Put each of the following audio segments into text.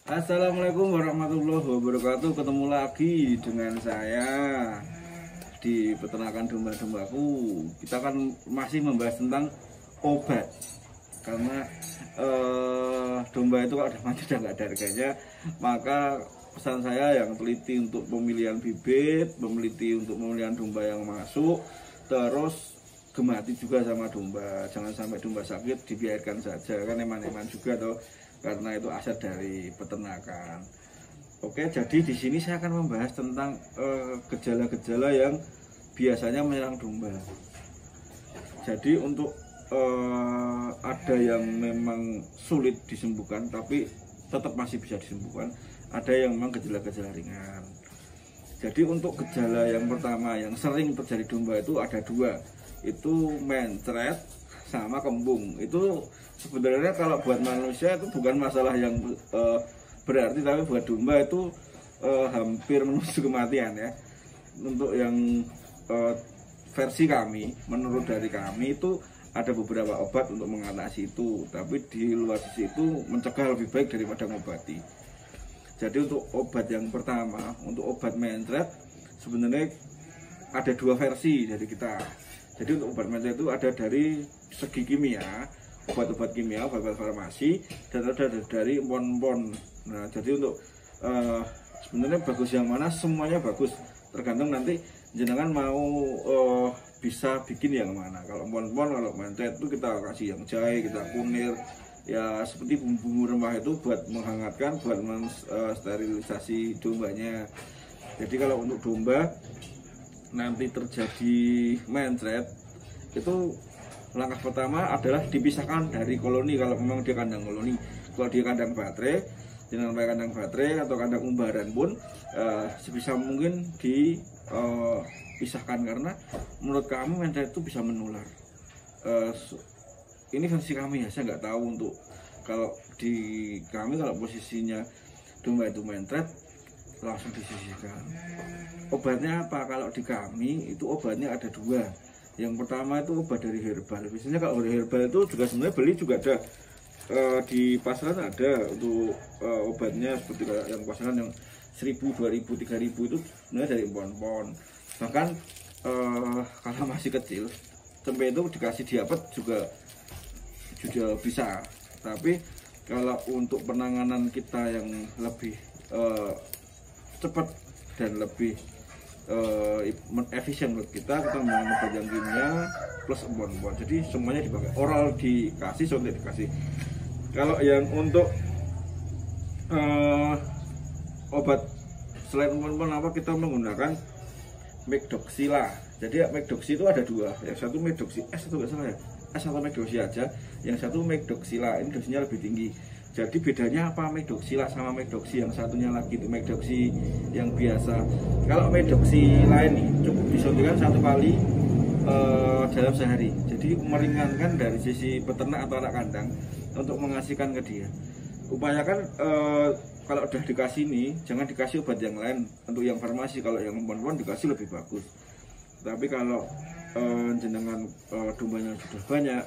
Assalamualaikum warahmatullahi wabarakatuh. Ketemu lagi dengan saya di peternakan domba-dombaku. Kita kan masih membahas tentang obat. Karena domba itu kalau udah mati udah nggak ada harganya. Maka pesan saya yang teliti untuk pemilihan bibit, meneliti untuk pemilihan domba yang masuk, terus gemati juga sama domba. Jangan sampai domba sakit dibiarkan saja, kan eman-eman juga toh, karena itu aset dari peternakan. Oke, jadi di sini saya akan membahas tentang gejala-gejala yang biasanya menyerang domba. Jadi untuk ada yang memang sulit disembuhkan tapi tetap masih bisa disembuhkan, ada yang memang gejala-gejala ringan. Jadi untuk gejala yang pertama yang sering terjadi domba itu ada dua, itu mencret sama kembung. Itu sebenarnya kalau buat manusia itu bukan masalah yang berarti, tapi buat domba itu hampir menuju kematian ya. Untuk yang versi kami, menurut dari kami itu ada beberapa obat untuk mengatasi itu, tapi di luar sisi itu mencegah lebih baik daripada mengobati. Jadi untuk obat yang pertama, untuk obat mencret sebenarnya ada dua versi dari kita. Jadi untuk obat mencret itu ada dari segi kimia, obat-obat kimia, obat-obat farmasi, dan ada dari empon-empon. Nah, jadi untuk sebenarnya bagus yang mana, semuanya bagus, tergantung nanti jenengan mau bisa bikin yang mana. Kalau empon-empon, kalau mencret itu kita kasih yang jahe, kita kunir, ya seperti bumbu-bumbu rempah itu buat menghangatkan, buat mensterilisasi dombanya. Jadi kalau untuk domba nanti terjadi mencret, itu langkah pertama adalah dipisahkan dari koloni. Kalau memang dia kandang koloni, kalau dia kandang baterai, jangan pakai kandang baterai atau kandang umbaran pun sebisa mungkin dipisahkan, karena menurut kami mencret itu bisa menular. Ini versi kami ya, saya nggak tahu untuk kalau di kami, kalau posisinya domba itu mencret langsung disisihkan. Obatnya apa? Kalau di kami itu obatnya ada dua. Yang pertama itu obat dari herbal. Biasanya kalau dari herbal itu juga sebenarnya beli juga ada di pasaran, ada untuk obatnya seperti yang pasaran yang 1000, 2000, 3000 itu sebenarnya dari empon-empon. Bahkan kalau masih kecil, sampai itu dikasih diapet juga bisa. Tapi kalau untuk penanganan kita yang lebih cepat dan lebih efisien menurut kita menggunakan obat yang kimia plus empon-empon. Jadi semuanya dipakai, oral dikasih, suntik dikasih. Kalau yang untuk obat selain empon-empon apa, kita menggunakan Medoxila. Jadi Medoxi itu ada dua, yang satu Medoxi S, itu nggak salah ya, S atau Medoxi aja, yang satu Medoxila, ini dosisnya lebih tinggi. Jadi bedanya apa Medoxila sama Medoxi yang satunya lagi itu Medoxi yang biasa. Kalau Medoxi lain nih cukup disuntikan 1 kali dalam sehari. Jadi meringankan dari sisi peternak atau anak kandang untuk mengasihkan ke dia. Upayakan kalau udah dikasih nih, jangan dikasih obat yang lain untuk yang farmasi. Kalau yang empon-empon dikasih lebih bagus. Tapi kalau jenengan dombanya sudah banyak,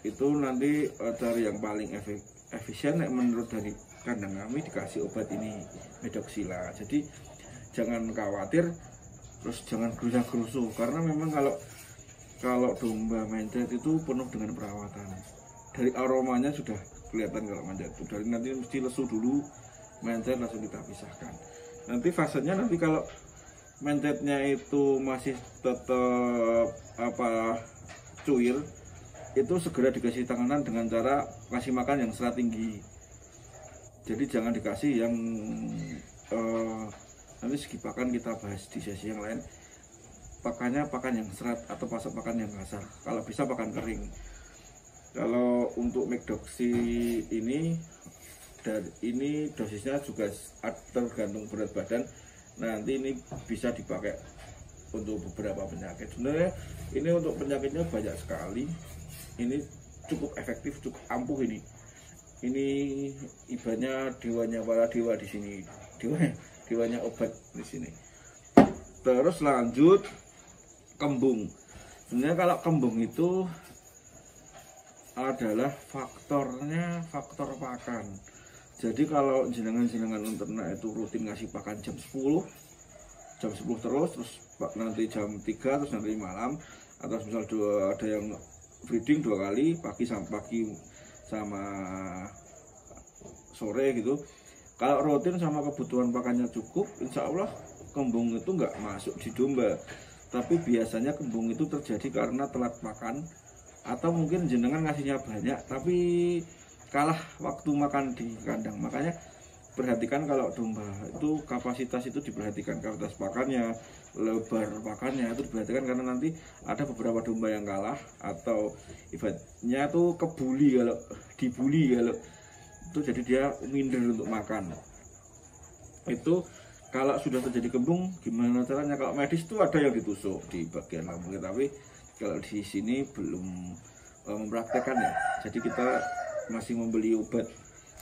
itu nanti cari yang paling efisien menurut dari kandang kami, dikasih obat ini Medoxila. Jadi jangan khawatir, terus jangan gerusa-gerusu, karena memang kalau domba mencret itu penuh dengan perawatan. Dari aromanya sudah kelihatan kalau mencret itu, dari nanti mesti lesu dulu, mencret langsung kita pisahkan. Nanti fasenya nanti kalau mencretnya itu masih tetap cuir, itu segera dikasih tanganan dengan cara kasih makan yang serat tinggi. Jadi jangan dikasih yang nanti segi pakan kita bahas di sesi yang lain. Pakannya pakan yang serat atau pasok pakan yang kasar, kalau bisa pakan kering. Kalau untuk Medoxi ini, dan ini dosisnya juga tergantung berat badan. Nanti ini bisa dipakai untuk beberapa penyakit. Sebenarnya ini untuk penyakitnya banyak sekali. Ini cukup efektif, cukup ampuh ini. Ini ibaratnya dewanya para dewa di sini. Dewanya obat di sini. Terus lanjut kembung. Sebenarnya kalau kembung itu adalah faktornya faktor pakan. Jadi kalau jenengan ternak itu rutin ngasih pakan jam 10 terus nanti jam 3 terus nanti malam, atau misal ada yang breeding 2 kali, pagi sama sore gitu. Kalau rutin sama kebutuhan pakannya cukup, insya Allah kembung itu nggak masuk di domba. Tapi biasanya kembung itu terjadi karena telat makan, atau mungkin jenengan ngasihnya banyak tapi kalah waktu makan di kandang. Makanya perhatikan kalau domba itu kapasitas itu diperhatikan, kapasitas pakannya, lebar pakannya itu diperhatikan, karena nanti ada beberapa domba yang kalah atau ibaratnya tuh kebuli, kalau dibully kalau itu jadi dia minder untuk makan. Itu kalau sudah terjadi kembung gimana caranya? Kalau medis itu ada yang ditusuk di bagian lambung, tapi kalau di sini belum mempraktekkan ya. Jadi kita masih membeli obat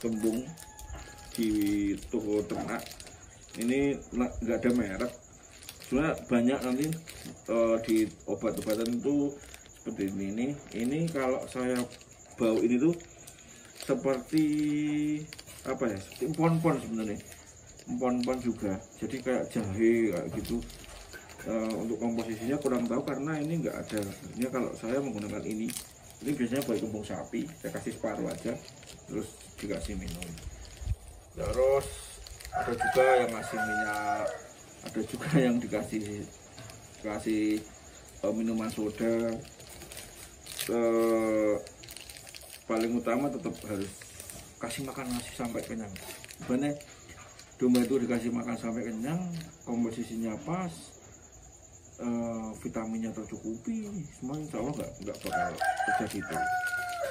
kembung di toko ternak. Ini nggak ada merek, sebenarnya banyak nanti di obat-obatan itu seperti ini. Ini kalau saya bau ini tuh seperti apa ya, seperti empon-empon sebenarnya, empon-empon juga, jadi kayak jahe kayak gitu. Untuk komposisinya kurang tahu karena ini nggak ada. Ini kalau saya menggunakan ini biasanya buat kembung sapi, saya kasih separuh aja terus dikasih minum. Terus ada juga yang ngasih minyak, ada juga yang dikasih minuman soda. Paling utama tetap harus kasih makan nasi sampai kenyang. Sebenarnya domba itu dikasih makan sampai kenyang, komposisinya pas, vitaminnya tercukupi, semua insya Allah nggak bakal terjadi itu.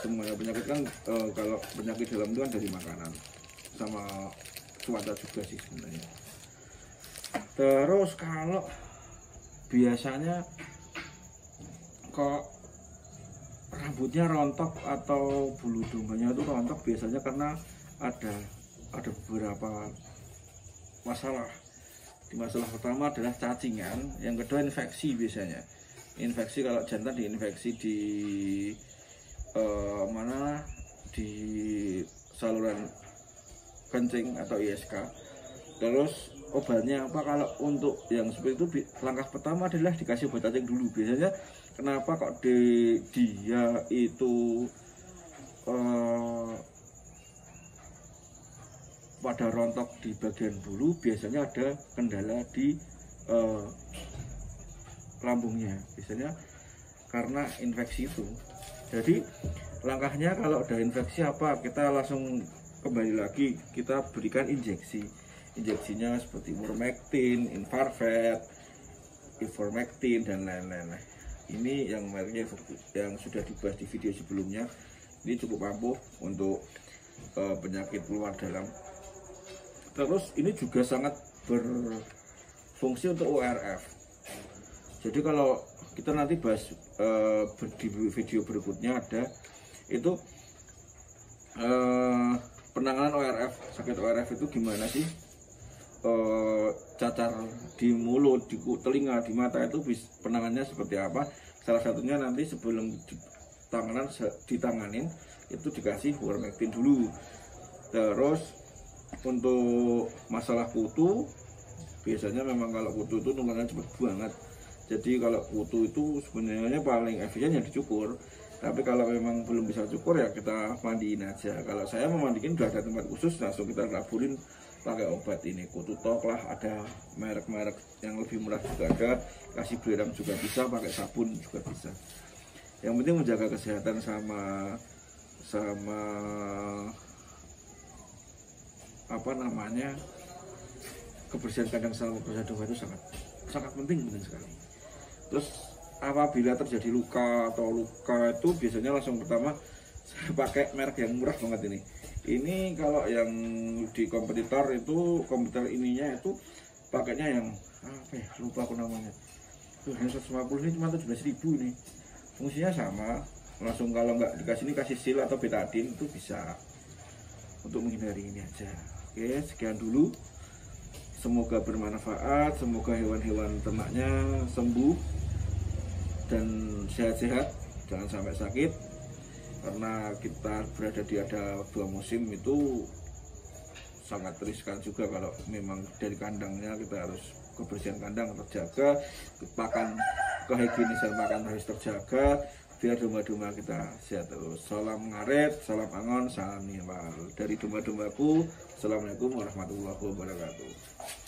Semuanya penyakit kan kalau penyakit dalam itu kan dari makanan sama cuaca juga sih sebenarnya. Terus kalau biasanya kok rambutnya rontok atau bulu dombanya itu rontok, biasanya karena ada beberapa masalah. Di masalah pertama adalah cacingan, yang kedua infeksi. Biasanya infeksi kalau jantan diinfeksi di di saluran kencing atau ISK. Terus obatnya apa? Kalau untuk yang seperti itu, langkah pertama adalah dikasih obat cacing dulu. Biasanya kenapa kok dia itu pada rontok di bagian bulu? Biasanya ada kendala di lambungnya, biasanya karena infeksi itu. Jadi langkahnya kalau ada infeksi apa, kita langsung kembali lagi, kita berikan injeksinya seperti Ivermectin, Infarvet, Ivermectin dan lain-lain. Ini yang mereknya yang sudah dibahas di video sebelumnya. Ini cukup ampuh untuk penyakit luar dalam. Terus ini juga sangat berfungsi untuk ORF. Jadi kalau kita nanti bahas di video berikutnya ada itu penanganan ORF. Sakit ORF itu gimana sih? Cacar di mulut, di telinga, di mata itu penanganannya seperti apa? Salah satunya nanti sebelum ditanganin itu dikasih Ivermectin dulu. Terus untuk masalah kutu, biasanya memang kalau kutu itu nularnya cepat banget. Jadi kalau kutu itu sebenarnya paling efisien ya dicukur. Tapi kalau memang belum bisa cukur ya kita mandiin aja. Kalau saya memandiin udah ada tempat khusus, langsung kita taburin pakai obat ini. Kutu tok lah, ada merek-merek yang lebih murah juga ada. Kasih belerang juga bisa, pakai sabun juga bisa. Yang penting menjaga kesehatan sama apa namanya, kebersihan kandang sama kebersihan domba itu sangat penting sekali. Terus apabila terjadi luka itu biasanya langsung pertama saya pakai merek yang murah banget ini. Ini kalau yang di kompetitor itu, kompetitor ininya itu pakainya yang apa ya, lupa aku namanya. Tuh yang 150 ini cuma 17.000 nih. Fungsinya sama, langsung kalau nggak dikasih ini kasih sil atau betadine itu bisa untuk menghindari ini aja. Oke, sekian dulu. Semoga bermanfaat, semoga hewan-hewan ternaknya sembuh dan sehat-sehat, jangan sampai sakit. Karena kita berada di ada 2 musim itu sangat riskan juga kalau memang dari kandangnya kita harus kebersihan kandang terjaga, pakan kehigienisan pakan harus terjaga biar domba-domba kita sehat terus. Salam ngaret, salam angon, salam niwal dari domba-dombaku. Assalamualaikum warahmatullahi wabarakatuh.